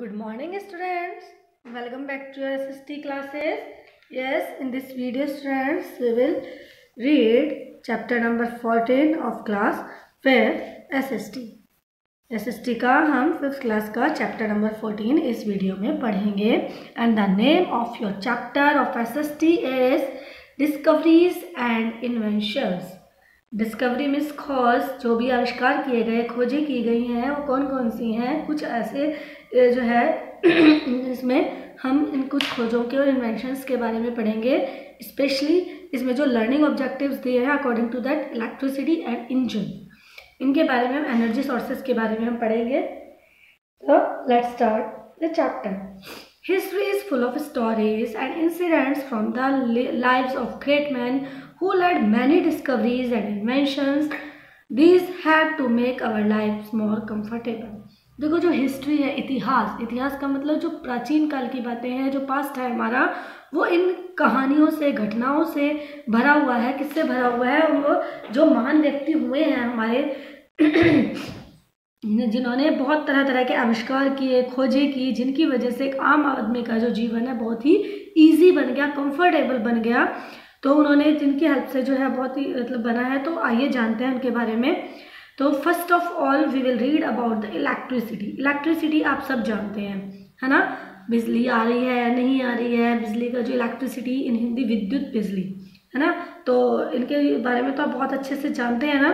Good morning students, welcome back to your SST classes. Yes, in this video students we will read chapter number 14 of class 5 SST. SST का हम 5th class का chapter number 14 इस video में पढ़ेंगे and the name of your chapter of SST is discoveries and inventions. Discovery means खोज, जो भी आविष्कार किए गए, खोजें की गई हैं वो कौन कौन सी हैं. कुछ ऐसे जो है इसमें हम इन कुछ खोजों के और इन्वेंशंस के बारे में पढ़ेंगे. स्पेशली इसमें जो लर्निंग ऑब्जेक्टिव्स दिए हैं according to that electricity and engine, इनके बारे में हम एनर्जी सोर्सेज के बारे में हम पढ़ेंगे. तो let's start the chapter. History is full of stories and incidents from the lives of great men who led many discoveries and inventions. These had to make our lives more comfortable. देखो जो history है, इतिहास का मतलब जो प्राचीन काल की बातें हैं, जो पास्ट है हमारा, वो इन कहानियों से, घटनाओं से भरा हुआ है. किससे भरा हुआ है? वो जो महान व्यक्ति हुए हैं हमारे जिन्होंने बहुत तरह तरह के आविष्कार किए, खोजें की, जिनकी वजह से एक आम आदमी का जो जीवन है बहुत ही ईजी बन गया, कंफर्टेबल बन गया. तो उन्होंने जिनकी हेल्प से जो है बहुत ही मतलब बना है. तो आइए जानते हैं उनके बारे में. तो first of all we will read about the electricity. Electricity आप सब जानते हैं, है ना. बिजली आ रही है या नहीं आ रही है, बिजली का जो इलेक्ट्रिसिटी इन हिंदी विद्युत बिजली, है ना. तो इनके बारे में तो आप बहुत अच्छे से जानते हैं ना.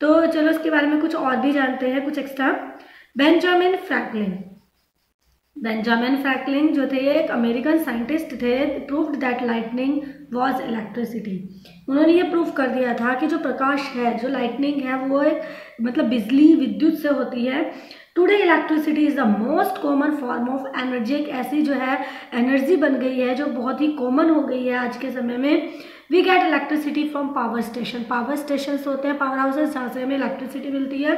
तो चलो इसके बारे में कुछ और भी जानते हैं, कुछ एक्स्ट्रा. बेंजामिन फ्रैंकलिन जो थे एक अमेरिकन साइंटिस्ट थे. Proved that lightning was electricity. उन्होंने ये प्रूव कर दिया था कि जो प्रकाश है, जो लाइटनिंग है, वो एक मतलब बिजली, विद्युत से होती है. Today electricity is the most common form of energy. एक ऐसी जो है एनर्जी बन गई है जो बहुत ही कॉमन हो गई है आज के समय में. We get electricity from power station. Power station होते हैं पावर हाउसेज, जहाँ से हमें इलेक्ट्रिसिटी मिलती है.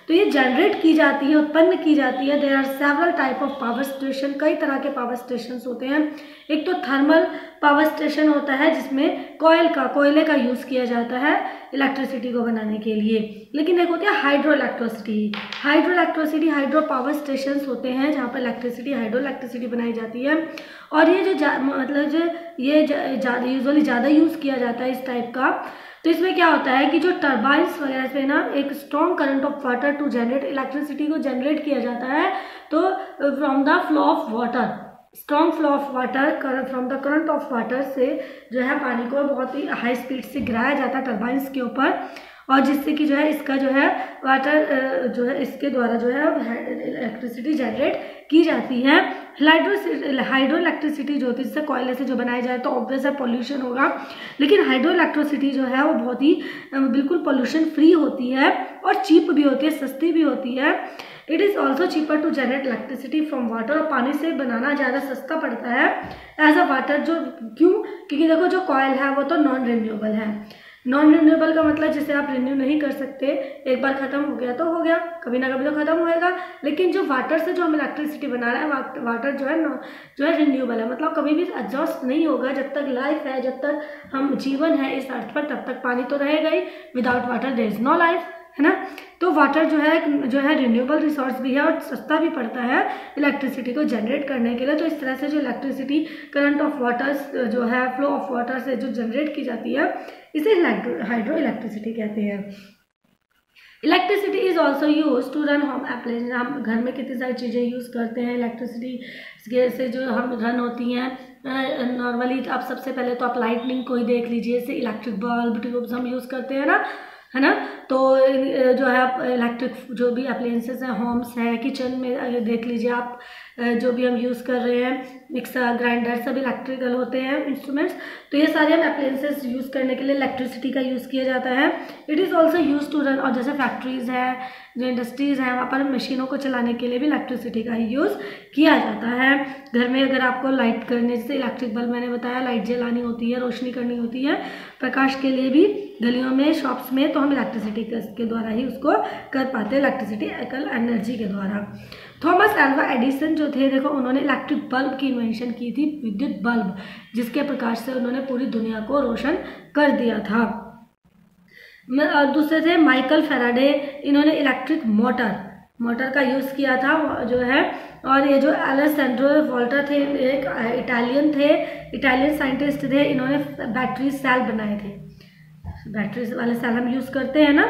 तो ये जनरेट की जाती है, उत्पन्न की जाती है. There are several type of power station. कई तरह के पावर स्टेशन होते हैं. एक तो थर्मल पावर स्टेशन होता है जिसमें कोयले का यूज़ किया जाता है इलेक्ट्रिसिटी को बनाने के लिए. लेकिन एक होती है hydro electricity. Hydro power station होते हैं जहाँ पर हाइड्रो इलेक्ट्रिसिटी बनाई जाती है. और ये जो यूजुअली ज़्यादा यूज़ किया जाता है इस टाइप का. तो इसमें क्या होता है कि जो टर्बाइन्स वगैरह से ना एक strong current of water to generate electricity को जनरेट किया जाता है. तो from the flow of water, strong flow of water, from the current of water से जो है पानी को बहुत ही हाई स्पीड से गिराया जाता है टर्बाइन्स के ऊपर. और जिससे कि जो है इसका जो है वाटर जो है इसके द्वारा जो है इलेक्ट्रिसिटी जनरेट की जाती है. हाइड्रो इलेक्ट्रिसिटी जो होती है, जिससे कोयले से जो बनाया जाए तो ऑब्वियस है पॉल्यूशन होगा. लेकिन हाइड्रो इलेक्ट्रिसिटी जो है वो बहुत ही बिल्कुल पॉल्यूशन फ्री होती है और चीप भी होती है, सस्ती भी होती है. It is also cheaper to generate electricity from water. और पानी से बनाना ज़्यादा सस्ता पड़ता है एज अ वाटर. जो क्यों? क्योंकि देखो जो कॉयल है वो तो नॉन रिन्यूएबल है. नॉन रिन्यूएबल का मतलब जिसे आप रिन्यू नहीं कर सकते, एक बार ख़त्म हो गया तो हो गया, कभी ना कभी तो ख़त्म होएगा. लेकिन जो वाटर से जो हम इलेक्ट्रिसिटी बना रहे हैं, वाटर जो है रिन्यूएबल है. मतलब कभी भी एग्जॉस्ट नहीं होगा. जब तक लाइफ है, जब तक हम जीवन है इस अर्थ पर, तब तक पानी तो रहेगा ही. Without water there is no life, है ना. तो वाटर जो है रिन्यूएबल रिसोर्स भी है और सस्ता भी पड़ता है इलेक्ट्रिसिटी को जनरेट करने के लिए. तो इस तरह से जो इलेक्ट्रिसिटी करंट ऑफ वाटर जो है, फ्लो ऑफ वाटर से जो जनरेट की जाती है, इसे हाइड्रो इलेक्ट्रिसिटी कहते हैं. Electricity is also use to run home appliances. हम घर में कितनी सारी चीज़ें यूज़ करते हैं इलेक्ट्रिसिटी से जो हम रन होती हैं. नॉर्मली आप सबसे पहले तो आप लाइटनिंग को ही देख लीजिए. जैसे इलेक्ट्रिक बल्ब, ट्यूब्स हम यूज़ करते हैं ना, है ना. तो जो है आप इलेक्ट्रिक जो भी अप्लायंसेस हैं, होम्स हैं, किचन में अगर देख लीजिए आप, जो भी हम यूज़ कर रहे हैं, मिक्सर, ग्राइंडर, सब इलेक्ट्रिकल होते हैं इंस्ट्रूमेंट्स. तो ये सारे हम अप्लायंसेस यूज़ करने के लिए इलेक्ट्रिसिटी का यूज़ किया जाता है. It is also use to run. और जैसे फैक्ट्रीज़ हैं, जो इंडस्ट्रीज़ हैं, वहाँ पर मशीनों को चलाने के लिए भी इलेक्ट्रिसिटी का यूज़ किया जाता है. घर में अगर आपको लाइट करने, जैसे इलेक्ट्रिक बल्ब मैंने बताया, लाइट जलानी होती है, रोशनी करनी होती है प्रकाश के लिए भी गलियों में, शॉप्स में, तो हम इलेक्ट्रिसिटी के द्वारा ही उसको कर पाते हैं, इलेक्ट्रिसिटी एनर्जी के द्वारा. थॉमस अल्वा एडिसन जो थे, देखो उन्होंने इलेक्ट्रिक बल्ब की इन्वेंशन की थी, विद्युत बल्ब, जिसके प्रकाश से उन्होंने पूरी दुनिया को रोशन कर दिया था. दूसरे थे माइकल फैराडे. इन्होंने इलेक्ट्रिक मोटर मोटर का यूज़ किया था जो है। और ये जो अलेसैंड्रो वोल्टा थे, एक इटालियन साइंटिस्ट थे, इन्होंने बैटरी सेल बनाए थे। बैटरी वाले सेल हम यूज़ करते हैं ना,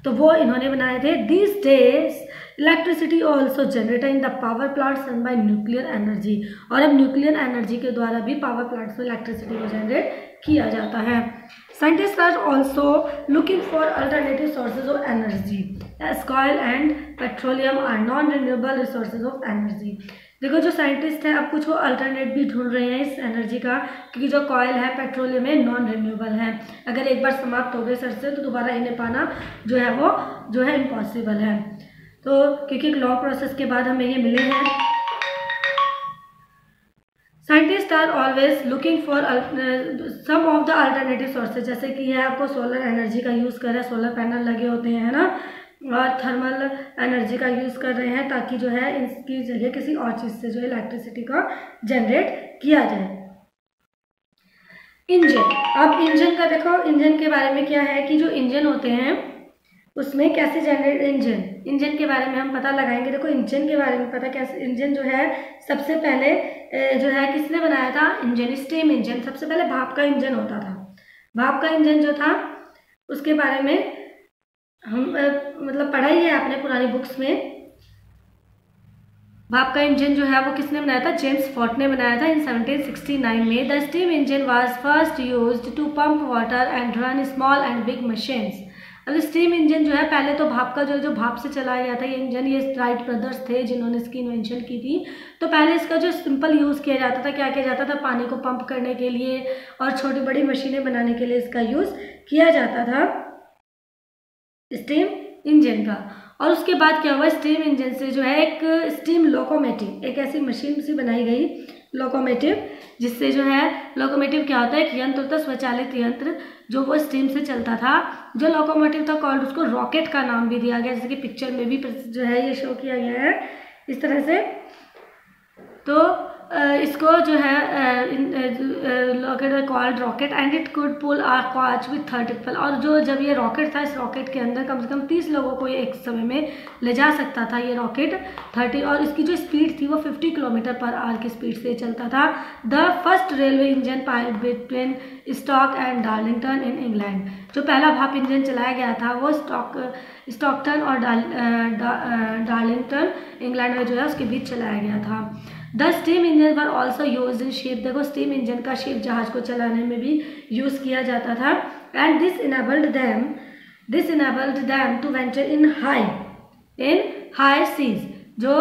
तो वो इन्होंने बनाए थे। This days electricity also generated in the power plants run by nuclear energy. और अब न्यूक्लियर एनर्जी के द्वारा भी पावर प्लांट्स में इलेक्ट्रिसिटी को जनरेट किया जाता है। Scientist are also looking for alternative sources of energy as coal and petroleum are non renewable resources of energy. देखो जो साइंटिस्ट हैं अब कुछ वो अल्टरनेट भी ढूंढ रहे हैं इस एनर्जी का, क्योंकि जो कॉयल है पेट्रोलियम है नॉन रिन्यूएबल है। अगर एक बार समाप्त हो गए सर से तो दोबारा इन्हें पाना जो है वो जो है इम्पॉसिबल है। तो क्योंकि एक लॉन्ग प्रोसेस के बाद हमें ये मिले हैं। Scientist are always looking for some of the alternative sources, जैसे कि है आपको सोलर एनर्जी का यूज़ कर रहे हैं, सोलर पैनल लगे होते हैं ना, और थर्मल एनर्जी का यूज़ कर रहे हैं ताकि जो है इसकी जगह किसी और चीज़ से जो है इलेक्ट्रिसिटी का जनरेट किया जाए। इंजन, अब इंजन का देखो, इंजन के बारे में क्या है कि जो इंजन होते हैं उसमें कैसे जनरेट, इंजन के बारे में हम पता लगाएंगे। देखो इंजन के बारे में पता कैसे, इंजन जो है सबसे पहले जो है किसने बनाया था, इंजन, स्टीम इंजन। सबसे पहले भाप का इंजन होता था। भाप का इंजन जो था उसके बारे में हम मतलब पढ़ा ही है आपने पुरानी बुक्स में। भाप का इंजन जो है वो किसने बनाया था, जेम्स वॉट ने बनाया था इन 1769 में। The steam engine was first used to pump water and run small and big machines. अब स्टीम इंजन जो है पहले तो भाप का जो भाप से चलाया गया था ये इंजन, ये राइट ब्रदर्स थे जिन्होंने इसकी इन्वेंशन की थी। तो पहले इसका जो सिंपल यूज़ किया जाता था, क्या किया जाता था, पानी को पंप करने के लिए और छोटी बड़ी मशीनें बनाने के लिए इसका यूज़ किया जाता था स्टीम इंजन का। और उसके बाद क्या हुआ, स्टीम इंजन से जो है एक स्टीम लोकोमेटिव, एक ऐसी मशीन सी बनाई गई लोकोमेटिव, जिससे जो है लोकोमेटिव क्या होता है, एक यंत्र होता है, स्वचालित यंत्र जो वो स्टीम से चलता था। जो लोकोमोटिव था कॉल्ड, उसको रॉकेट का नाम भी दिया गया, जैसे कि पिक्चर में भी जो है ये शो किया गया है इस तरह से। तो इसको जो है rocket called rocket and it could pull a coach with 30 people. और जो जब ये रॉकेट था, इस रॉकेट के अंदर कम से कम 30 लोगों को ये एक समय में ले जा सकता था ये रॉकेट 30। और इसकी जो स्पीड थी वो 50 किलोमीटर पर आवर की स्पीड से चलता था। The first railway engine pipe between stock and Darlington in England. जो पहला भाप इंजन चलाया गया था वो स्टॉकटन और डार्लिंगटन इंग्लैंड में जो है उसके बीच चलाया गया था। The steam engine were also use in ship. देखो स्टीम इंजन का शिप जहाज को चलाने में भी यूज़ किया जाता था। And this enabled them to venture in high seas. जो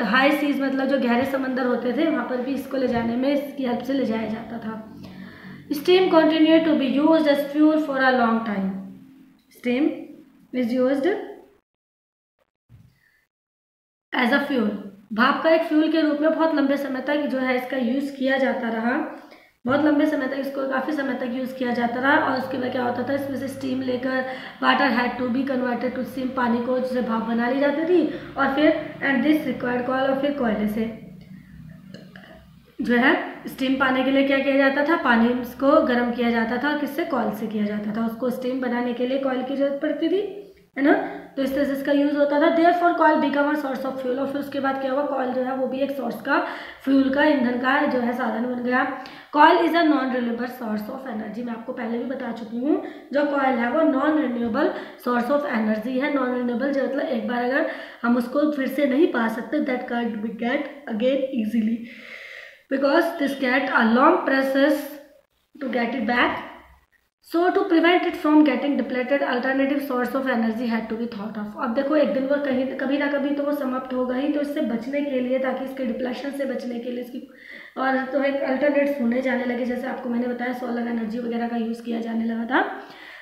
हाई सीज मतलब जो गहरे समंदर होते थे वहाँ पर भी इसको ले जाने में इसकी हेल्प से ले जाया जाता था। Steam continue to be used as fuel for a long time. Steam is used as a fuel, भाप का एक फ्यूल के रूप में बहुत लंबे समय तक जो है इसका यूज़ किया जाता रहा। बहुत लंबे समय तक इसको काफ़ी समय तक यूज़ किया जाता रहा। और उसके बाद क्या होता था, इसमें से स्टीम लेकर water had to be converted to steam, पानी को जिसे भाप बना ली जाती थी। और फिर एंड दिस रिक्वायर्ड कॉयल, और फिर कोयले से जो है स्टीम पाने के लिए क्या किया जाता था, पानी को गर्म किया जाता था और किससे, कॉयल से किया जाता था। उसको स्टीम बनाने के लिए कॉयल की जरूरत पड़ती थी, है ना। तो इस तरह से इसका यूज़ होता था। Therefore coil become a source of fuel. और फिर उसके बाद क्या हुआ, कॉयल जो है वो भी एक सोर्स का, फ्यूल का, ईंधन का जो है साधन बन गया। Coil is a non renewable source of energy. मैं आपको पहले भी बता चुकी हूँ, जो कॉयल है वो non renewable source of energy है। नॉन रिन्यूएबल जो मतलब एक बार अगर हम उसको फिर से नहीं पा सकते, that can be get again easily, because this get a long process to get it back. So to prevent it from getting depleted, alternative source of energy had to be thought of. अब देखो एक दिन वो कहीं कभी ना कभी तो वो समाप्त होगा ही, तो इससे बचने के लिए, ताकि इसके डिप्लेशन से बचने के लिए इसकी और तो एक अल्टरनेट्स होने जाने लगे। जैसे आपको मैंने बताया सोलर एनर्जी वगैरह का यूज़ किया जाने लगा था।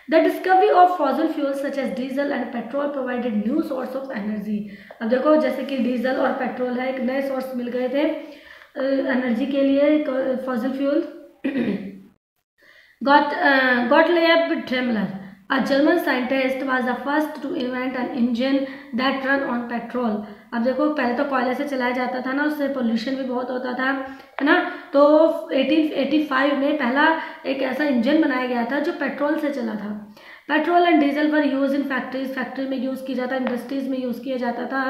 The discovery of fossil fuels such as diesel and petrol provided new source of energy. अब देखो जैसे कि डीजल और पेट्रोल है, एक नए सोर्स मिल गए थे एनर्जी के लिए, fossil fuel. Gottlieb Daimler, a German scientist, was the first to invent an engine that run on petrol. अब देखो पहले तो कोयले से चलाया जाता था ना, उससे पोल्यूशन भी बहुत होता था, है ना। तो 1885 में पहला एक ऐसा इंजन बनाया गया था जो पेट्रोल से चला था। Petrol and diesel were use in factories, factory में यूज़ किया जाता है, इंडस्ट्रीज में यूज़ किया जाता था,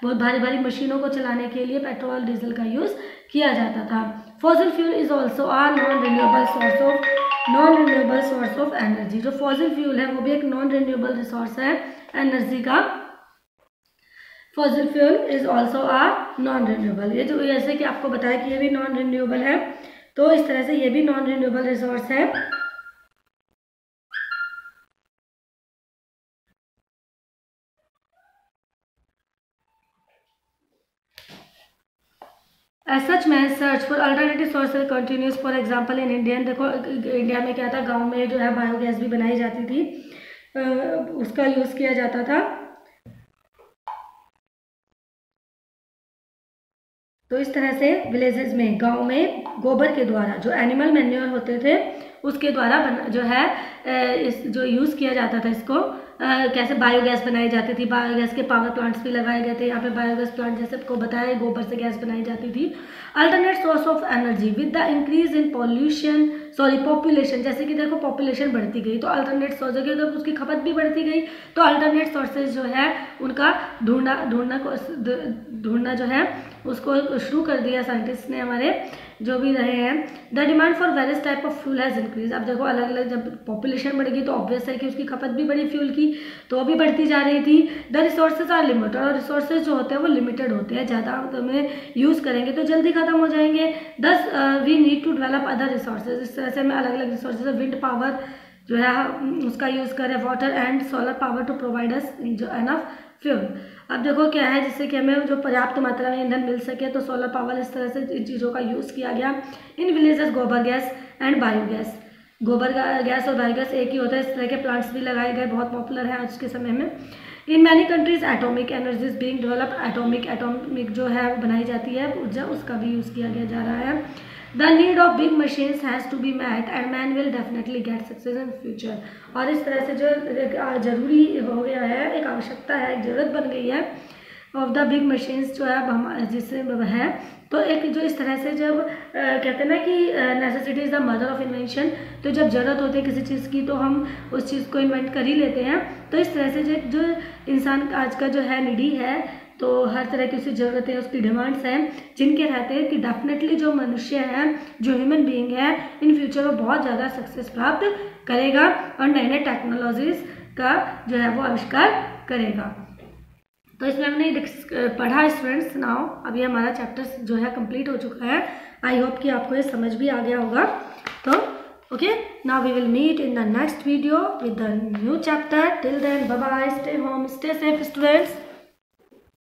बहुत भारी भारी मशीनों को चलाने के लिए पेट्रोल डीजल का यूज़ किया जाता था। Fossil fuel is also a non renewable source of energy. जो फॉसिल फ्यूल है वो भी एक नॉन रिन्यूएबल रिसोर्स है एनर्जी का। Fossil fuel is also a non renewable, ये जो जैसे कि आपको बताया कि ये भी नॉन रिन्यूएबल है, तो इस तरह से ये भी नॉन रिन्यूएबल रिसोर्स है। As such मैं search for alternative sources continuous. For example in Indian, देखो इंडिया में क्या था, गांव में जो है बायोगैस भी बनाई जाती थी, उसका यूज़ किया जाता था। तो इस तरह से विलेजेस में, गांव में गोबर के द्वारा जो एनिमल मैन्योर होते थे उसके द्वारा जो है इस जो यूज़ किया जाता था इसको, कैसे बायोगैस बनाई जाती थी, बायोगैस के पावर प्लांट्स भी लगाए गए थे। यहाँ पे बायोगैस प्लांट जैसे आपको बताया गोबर से गैस बनाई जाती थी। Alternate source of energy with the increase in population, जैसे कि देखो पॉपुलेशन बढ़ती गई तो अल्टरनेट सोर्स है, जब उसकी खपत भी बढ़ती गई तो अल्टरनेट सोर्सेज जो है उनका ढूंढना जो है उसको शुरू कर दिया साइंटिस्ट ने, हमारे जो भी रहे हैं। The demand for various type of fuel has increase. अब देखो अलग अलग जब पॉपुलेशन बढ़ेगी तो ऑब्वियस है कि उसकी खपत भी बढ़ी फ्यूल की, तो अभी बढ़ती जा रही थी। द रिसोर्सेज आर लिमिटेड, और रिसोर्सेज जो होते हैं वो लिमिटेड होते हैं, ज़्यादा हमें यूज़ करेंगे तो जल्दी खत्म हो जाएंगे। Thus we need to develop other resources. इस तरह से हमें अलग अलग रिसोर्सेज, विंड पावर जो है उसका यूज़ करें, water and solar power to provide us जो एनफ फ्यूल। अब देखो क्या है, जिससे कि हमें जो पर्याप्त मात्रा में ईंधन मिल सके, तो सोलर पावर इस तरह से इन चीज़ों का यूज़ किया गया। इन विलेजेस गोबर गैस एंड बायोगैस, गोबर गैस और बायोगैस एक ही होता है, इस तरह के प्लांट्स भी लगाए गए, बहुत पॉपुलर है आज के समय में। In many countries atomic energy is being developed, atomic जो है बनाई जाती है ऊर्जा, उसका भी यूज़ किया गया जा रहा है। The need of big machines has to be met and man will definitely get success in future. और इस तरह से जो जरूरी हो गया है, एक आवश्यकता है, एक ज़रूरत बन गई है ऑफ द बिग मशीन्स जो है अब हम जिससे है, तो एक जो इस तरह से जब कहते हैं ना कि necessity is the mother of invention, तो जब ज़रूरत होती है किसी चीज़ की तो हम उस चीज़ को इन्वेंट कर ही लेते हैं। तो इस तरह से जो इंसान आज का जो है निडी है, तो हर तरह की उसकी ज़रूरतें, उसकी डिमांड्स हैं, जिनके रहते हैं कि डेफिनेटली जो मनुष्य है, जो ह्यूमन बीइंग है, इन फ्यूचर वो बहुत ज़्यादा सक्सेस प्राप्त करेगा और नए नए टेक्नोलॉजीज़ का जो है वो आविष्कार करेगा। तो इसमें हमने पढ़ा स्टूडेंट्स। नाउ अभी हमारा चैप्टर जो है कंप्लीट हो चुका है। आई होप कि आपको ये समझ भी आ गया होगा। तो okay, now we will meet in the next video with the new chapter. Till then bye bye, stay home, stay safe students.